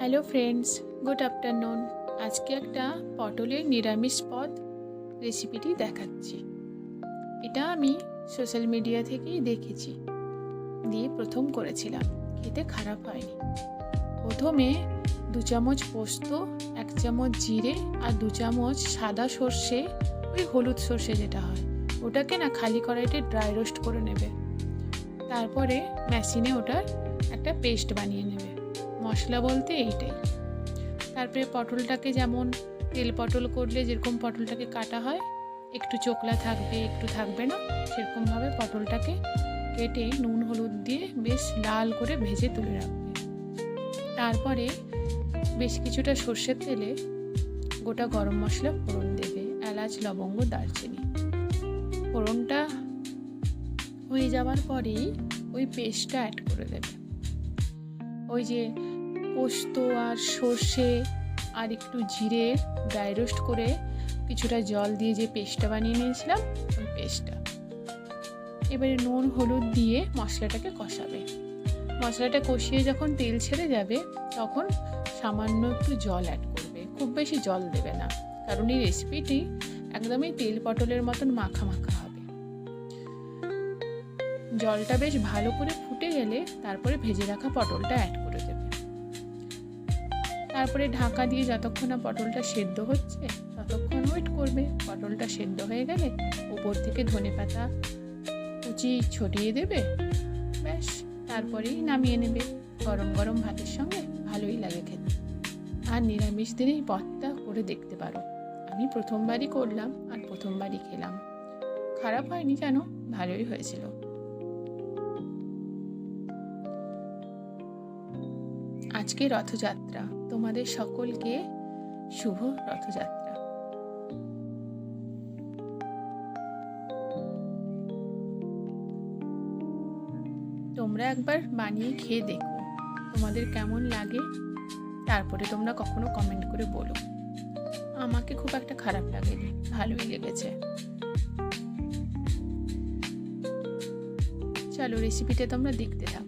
Hello friends, good afternoon. আজকে একটা পটলের নিরামিষ পদ রেসিপিটি দেখাচ্ছি। এটা আমি সোশ্যাল মিডিয়া থেকেই দেখেছি, দিয়ে প্রথম করেছিলাম। খেতে খারাপ হয়নি। প্রথমে 2 চামচ পোস্ত, 1 চামচ জিরে আর 2 চামচ সাদা সর্ষে, ওই হলুদ সর্ষে যেটা হয়, ওটাকে না খালি কড়াইতে ড্রাই রোস্ট করে নেবে। তারপরে মেশিনে ওটার একটা পেস্ট বানিয়ে নেবে। মশলা বলতে এইটাই। তারপরে পটলটাকে যেমন তেল পটল করলে যেরকম পটলটাকে কাটা হয়, একটু চোকলা থাকবে একটু থাকবে না, সেরকমভাবে পটলটাকে কেটে নুন হলুদ দিয়ে বেশ লাল করে ভেজে তুলে রাখবে। তারপরে বেশ কিছুটা সর্ষের তেলে গোটা গরম মশলা ফোড়ন দেবে, এলাচ লবঙ্গ দারচিনি। ফোড়নটা হয়ে যাওয়ার পরেই ওই পেস্টটা অ্যাড করে দেবে। ওই যে পোস্ত আর সর্ষে আর একটু জিরে ড্রাই রোস্ট করে কিছুটা জল দিয়ে যে পেস্টটা বানিয়ে নিয়েছিলাম, ওই পেস্টটা এবারে নুন হলুদ দিয়ে মশলাটাকে কষাবে। মশলাটা কষিয়ে যখন তেল ছেড়ে যাবে তখন সামান্য একটু জল অ্যাড করবে, খুব বেশি জল দেবে না, কারণ এই রেসিপিটি একদমই তেল পটলের মতন মাখা মাখা হবে। জলটা বেশ ভালো করে ফুটে গেলে তারপরে ভেজে রাখা পটলটা অ্যাড করে দেবে। তারপরে ঢাকা দিয়ে যতক্ষণ না পটলটা সেদ্ধ হচ্ছে ততক্ষণ ওয়েট করবে। পটলটা সেদ্ধ হয়ে গেলে উপর থেকে ধনেপাতা কুচি ছড়িয়ে দেবে, ব্যাস তারপরেই নামিয়ে নেবে। গরম গরম ভাতের সঙ্গে ভালোই লাগে খেতে। আর নিরামিষ দিনেই পদটা করে দেখতে পারো। আমি প্রথমবারই করলাম আর প্রথমবারই খেলাম, খারাপ হয়নি, জানো, ভালোই হয়েছিল। আজকে রথযাত্রা, তোমাদের সকলকে শুভ রথযাত্রা। তোমরা একবার বানিয়ে খেয়ে দেখো তোমাদের কেমন লাগে, তারপরে তোমরা কখনো কমেন্ট করে বলো। আমাকে খুব একটা খারাপ লাগেনি, ভালোই লেগেছে। চলো রেসিপিটা তোমরা দেখতে থাকো।